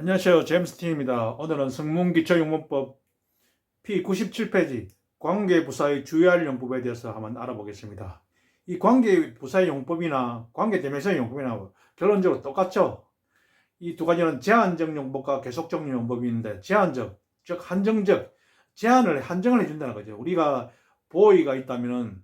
안녕하세요. 제임스 틴입니다. 오늘은 성문기초용문법 P97페이지 관계부사의 주의할 용법에 대해서 한번 알아보겠습니다. 이 관계부사의 용법이나 관계대명사의 용법이나 결론적으로 똑같죠. 이 두 가지는 제한적 용법과 계속적 용법이 있는데, 제한적, 즉 한정적, 한정을 해준다는 거죠. 우리가 boy가 있다면은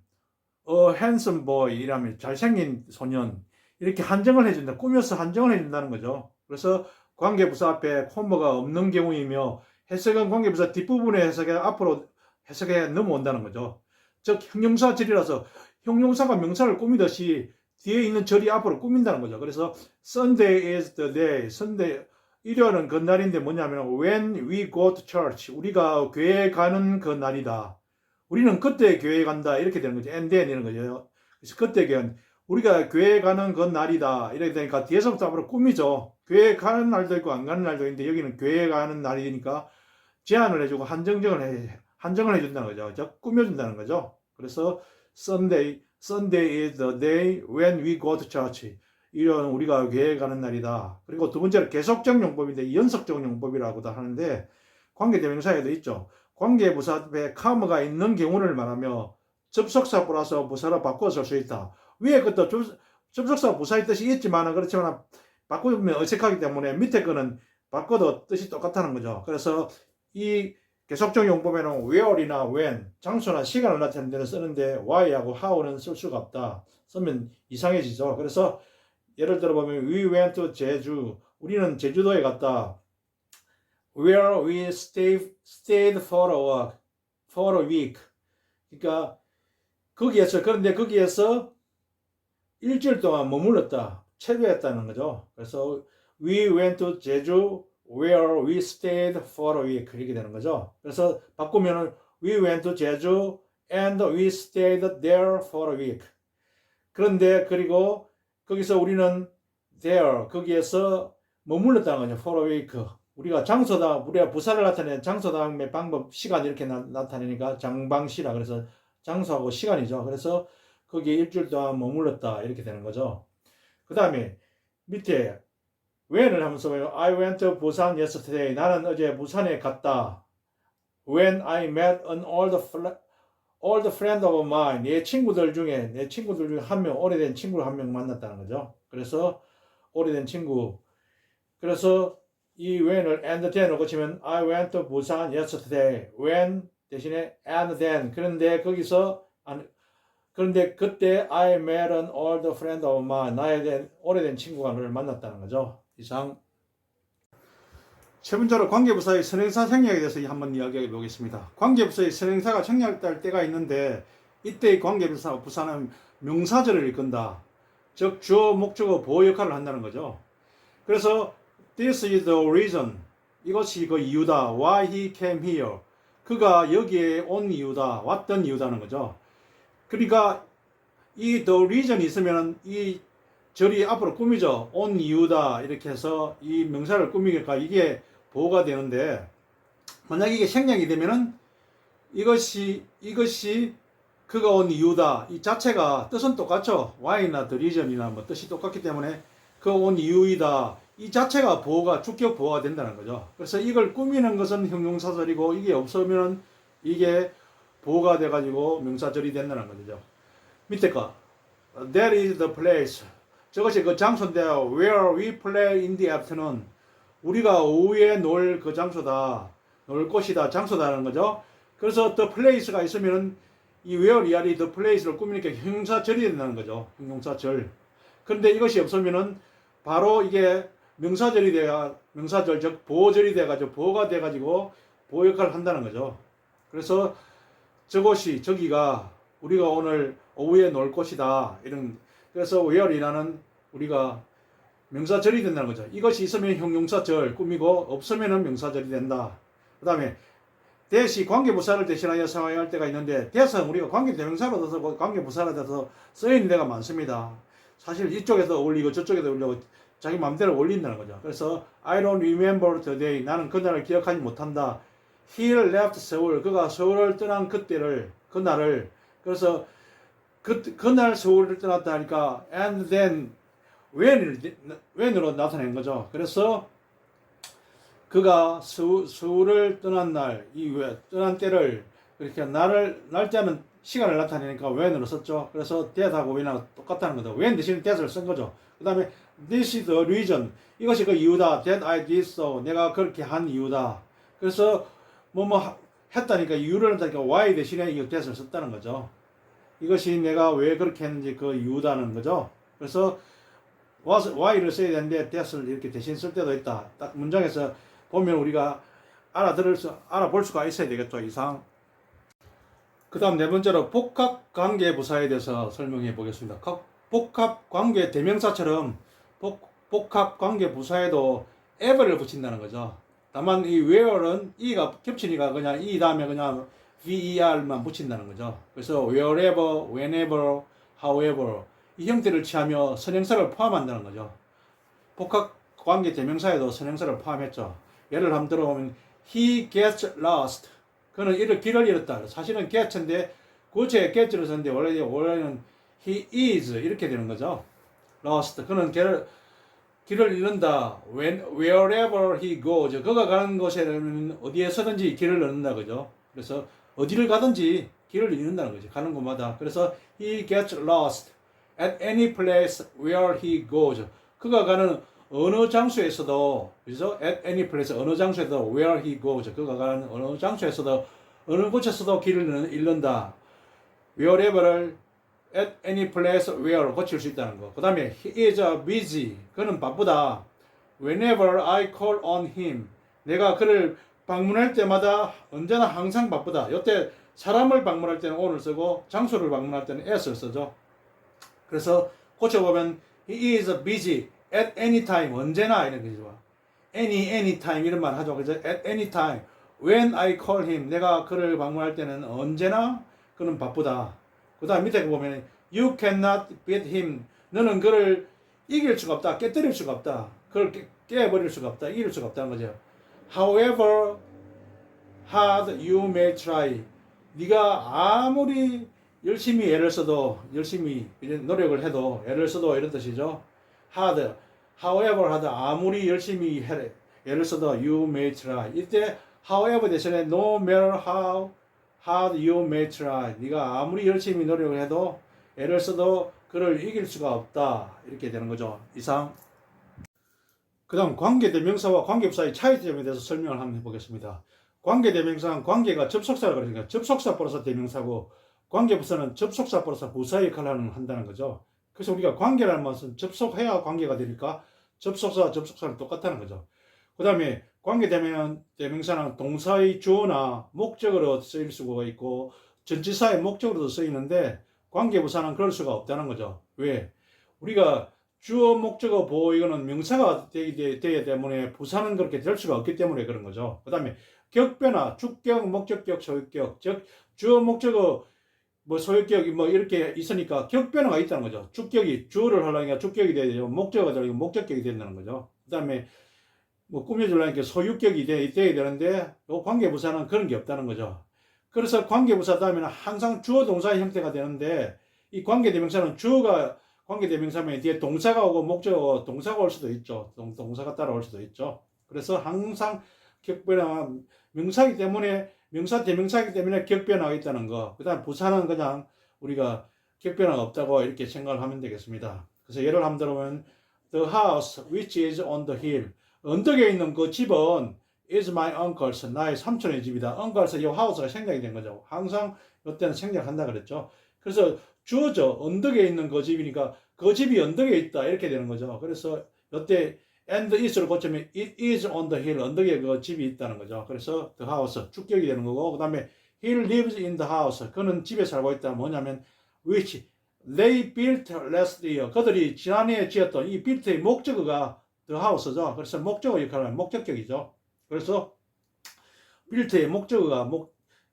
handsome boy 이라면 잘생긴 소년, 이렇게 한정을 해준다. 꾸며서 한정을 해준다는 거죠. 그래서 관계부사 앞에 콤마가 없는 경우이며, 해석은 관계부사 뒷부분에 해석에 앞으로 해석에 넘어온다는 거죠. 즉 형용사 절이라서 형용사가 명사를 꾸미듯이 뒤에 있는 절이 앞으로 꾸민다는 거죠. 그래서 Sunday is the day. Sunday, 일요일은 그 날인데 뭐냐면 when we go to church. 우리가 교회에 가는 그 날이다. 우리는 그때 교회에 간다. 이렇게 되는 거죠. and then 이런 거죠. 그래서 그때 우리가 교회에 가는 그 날이다. 이렇게 되니까 뒤에서부터 앞으로 꾸미죠. 교회에 가는 날도 있고 안 가는 날도 있는데, 여기는 교회에 가는 날이니까 제한을 해주고 한정을 해준다는 거죠. 즉 꾸며준다는 거죠. 그래서 Sunday is the day when we go to church. 이런 우리가 교회에 가는 날이다. 그리고 두 번째로 계속적 용법인데 연속적 용법이라고도 하는데, 관계대명사에도 있죠. 관계부사 앞에 카머가 있는 경우를 말하며 접속사 플러스 부사로 바꿔 쓸 수 있다. 위에 것도 접속사 부사의 뜻이 있지만, 그렇지만 바꾸면 어색하기 때문에 밑에 거는 바꿔도 뜻이 똑같다는 거죠. 그래서 이 계속적 용법에는 where이나 when, 장소나 시간을 나타내는 데는 쓰는데 why하고 how는 쓸 수가 없다. 쓰면 이상해지죠. 그래서 예를 들어 보면 we went to 제주, 우리는 제주도에 갔다. where we stayed for a week. 그러니까 그런데 거기에서 일주일 동안 머물렀다. 체류했다는 거죠. 그래서 we went to 제주 where we stayed for a week 이렇게 되는 거죠. 그래서 바꾸면은 we went to 제주 and we stayed there for a week. 그런데 그리고 거기서 우리는 there, 거기에서 머물렀다는 거죠. for a week. 우리가 부사를 나타내는 장소 다음에 방법, 시간 이렇게 나타내니까 장방시라. 그래서 장소하고 시간이죠. 그래서 거기에 일주일 동안 머물렀다 이렇게 되는 거죠. 그 다음에 밑에 when을 하면서 I went to Busan yesterday. 나는 어제 부산에 갔다. When I met an old friend of mine. 내 친구들 중에 한 명, 오래된 친구를 한 명 만났다는 거죠. 그래서 오래된 친구. 그래서 이 when을 and then으로 고치면 I went to Busan yesterday. when 대신에 and then. 그런데 그때 I met an old friend of mine. 나의 오래된 친구가 너를 만났다는 거죠. 이상. 세 번째로 관계부사의 선행사 생략에 대해서 한번 이야기해 보겠습니다. 관계부사의 선행사가 생략될 때가 있는데, 이때의 관계부사는 명사절을 이끈다. 즉 주어, 목적어, 보호 역할을 한다는 거죠. 그래서 this is the reason. 이것이 그 이유다. Why he came here. 그가 여기에 온 이유다. 왔던 이유다는 거죠. 그러니까 이 the reason이 있으면 이 절이 앞으로 꾸미죠. 온 이유다 이렇게 해서 이 명사를 꾸미니까 이게 보호가 되는데, 만약 이게 생략이 되면은 이것이 그가 온 이유다. 이 자체가 뜻은 똑같죠. why나 the reason이나 뭐 뜻이 똑같기 때문에 그 온 이유이다. 이 자체가 주격 보호가 된다는 거죠. 그래서 이걸 꾸미는 것은 형용사절이고, 이게 없으면 이게 보호가 돼가지고 명사절이 된다는 거죠. 밑에 거 that is the place. 저것이 그 장소인데 where we play in the afternoon. 우리가 오후에 놀 그 장소다. 놀 곳이다. 장소다라는 거죠. 그래서 the place가 있으면은 이 where 이 아래 the place를 꾸미니까 형용사절이 된다는 거죠. 형용사절. 그런데 이것이 없으면은 바로 이게 명사절 즉 보호절이 돼가지고 보호가 돼가지고 보호 역할을 한다는 거죠. 그래서 저기가 우리가 오늘 오후에 놀 곳이다. 그래서 where이라는 우리가 명사절이 된다는 거죠. 이것이 있으면 형용사절 꾸미고, 없으면 명사절이 된다. 그 다음에 대시 관계부사를 대신하여 사용할 때가 있는데, 대선 우리가 관계대명사로 써서 관계부사로 써서 쓰이는 데가 많습니다. 사실 이쪽에도 올리고 저쪽에도 올리고 자기 마음대로 올린다는 거죠. 그래서 I don't remember today. 나는 그날을 기억하지 못한다. He left Seoul. 그가 서울을 떠난 그날을. 그래서 그날 서울을 떠났다 하니까 and then when으로 나타낸 거죠. 그래서 그가 서울을 떠난 날, 떠난 때를 이렇게 날짜는 시간을 나타내니까 when으로 썼죠. 그래서 that하고 when하고 똑같다는 거죠. when 대신 that을 쓴 거죠. 그 다음에 this is the reason. 이것이 그 이유다. that I did so. 내가 그렇게 한 이유다. 그래서 했다니까 이유를 한다니까 why 대신에 이 that을 썼다는 거죠. 이것이 내가 왜 그렇게 했는지 그 이유다는 거죠. 그래서 why를 써야 되는데 that을 이렇게 대신 쓸 때도 있다. 딱 문장에서 보면 우리가 알아볼 수가 있어야 되겠죠. 이상. 그 다음 네 번째로 복합관계부사에 대해서 설명해 보겠습니다. 복합관계 대명사처럼 복합관계부사에도 ever를 붙인다는 거죠. 다만 이 where는 e가 겹치니까 그냥 e 다음에 그냥 ver만 붙인다는 거죠. 그래서 wherever, whenever, however 이 형태를 취하며 선행사를 포함한다는 거죠. 복합관계 대명사에도 선행사를 포함했죠. 예를 한번 들어보면 he gets lost. 그는 길을 잃었다. 사실은 get인데 구체에 get를 썼는데 원래는 he is 이렇게 되는 거죠. lost. 그는 길을 잃는다. wherever he goes. 그가 가는 곳에는 어디에서든지 길을 잃는다. 그죠? 그래서 어디를 가든지 길을 잃는다는 거죠. 가는 곳마다. 그래서 he gets lost at any place where he goes. 그가 가는 어느 장소에서도, 그죠? at any place, 어느 장소에서도 where he goes. 그가 가는 어느 장소에서도, 어느 곳에서도 길을 잃는다. wherever를 at any place where 고칠 수 있다는 거. 그 다음에 he is busy. 그는 바쁘다. whenever I call on him. 내가 그를 방문할 때마다 언제나 항상 바쁘다. 이때 사람을 방문할 때는 on을 쓰고 장소를 방문할 때는 as를 쓰죠. 그래서 고쳐보면 he is busy at any time. 언제나 이런 거죠. anytime 이런 말 하죠. 그래서 at any time. when I call him. 내가 그를 방문할 때는 언제나 그는 바쁘다. 그 다음 밑에 보면 you cannot beat him. 너는 그를 이길 수가 없다. 깨뜨릴 수가 없다. 그걸 깨버릴 수가 없다. 이길 수가 없다는 거죠. However hard you may try. 네가 아무리 열심히 애를 써도, 열심히 노력을 해도, 애를 써도 이런 뜻이죠. hard, however hard, 아무리 열심히 애를 써도 you may try. 이때 however 대신에 no matter how hard you may try. 네가 아무리 열심히 노력을 해도, 애를 써도 그를 이길 수가 없다. 이렇게 되는 거죠. 이상. 그 다음 관계대명사와 관계부사의 차이점에 대해서 설명을 한번 해보겠습니다. 관계대명사는 관계가 접속사라 그러니까 접속사 플러스 대명사고, 관계부사는 접속사 플러스 부사 역할을 한다는 거죠. 그래서 우리가 관계라는 것은 접속해야 관계가 되니까 접속사는 똑같다는 거죠. 그 다음에 관계대명사는 동사의 주어나 목적으로 쓰일 수가 있고 전치사의 목적으로도 쓰이는데 관계부사는 그럴 수가 없다는 거죠. 왜? 우리가 주어, 목적어, 보어 이거는 명사가 되기 때문에 부사는 그렇게 될 수가 없기 때문에 그런 거죠. 그 다음에 격변화, 주격, 목적격, 소유격, 즉 주어, 목적어, 소유격 이렇게 있으니까 격변화가 있다는 거죠. 주격이 주어를 하려니까 주격이 돼야 되죠. 목적어가 되려니까 목적격이 된다는 거죠. 그 다음에 꾸며주려니까 소유격이 돼야 되는데 요 관계부사는 그런 게 없다는 거죠. 그래서 관계부사 다음에는 항상 주어 동사의 형태가 되는데 이 관계대명사는 주어가 관계대명사면 뒤에 동사가 오고 목적어 동사가 올 수도 있죠. 동사가 따라올 수도 있죠. 그래서 항상 격변화 명사이기 때문에 명사 대명사이기 때문에 격변화가 있다는 거. 그다음 부사는 그냥 우리가 격변화가 없다고 이렇게 생각을 하면 되겠습니다. 그래서 예를 한번 들어보면 the house which is on the hill. 언덕에 있는 그 집은 is my uncle's. 나의 삼촌의 집이다. uncle's 이 house가 생략이 된 거죠. 항상 이때는 생략한다 그랬죠. 그래서 주어져 언덕에 있는 그 집이니까 그 집이 언덕에 있다 이렇게 되는 거죠. 그래서 이때 and is를 고치면 it is on the hill. 언덕에 그 집이 있다는 거죠. 그래서 the house 주격이 되는 거고 그 다음에 he lives in the house. 그는 집에 살고 있다. 뭐냐면 which they built last year. 그들이 지난해에 지었던 이 built의 목적어가 the house죠. 그래서 목적어 역할을 하는 목적격이죠. 그래서 built의 목적어가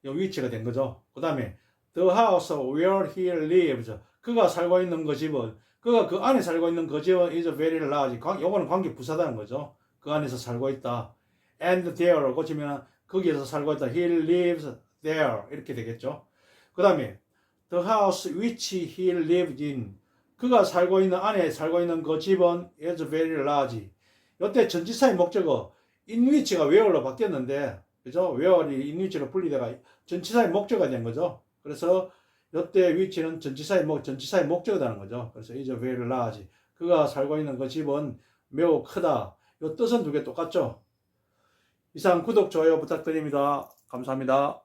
위치가 된 거죠. 그 다음에 the house where he lives. 그가 살고 있는 그 집은 그가 그 안에 살고 있는 그 집은 is very large. 요거는 관계 부사다는 거죠. 그 안에서 살고 있다. and there 고치면 거기에서 살고 있다. he lives there 이렇게 되겠죠. 그 다음에 the house which he lives in. 그가 살고 있는 안에 살고 있는 그 집은 is very large. 이때 전치사의 목적어 인위치가 웨어로 바뀌었는데, 그죠? 웨어이 인위치로 분리돼가 전치사의 목적어가 된 거죠. 그래서 이때 위치는 전치사의 목적어다는 거죠. 그래서 is very large. 그가 살고 있는 그 집은 매우 크다. 이 뜻은 두 개 똑같죠. 이상 구독, 좋아요 부탁드립니다. 감사합니다.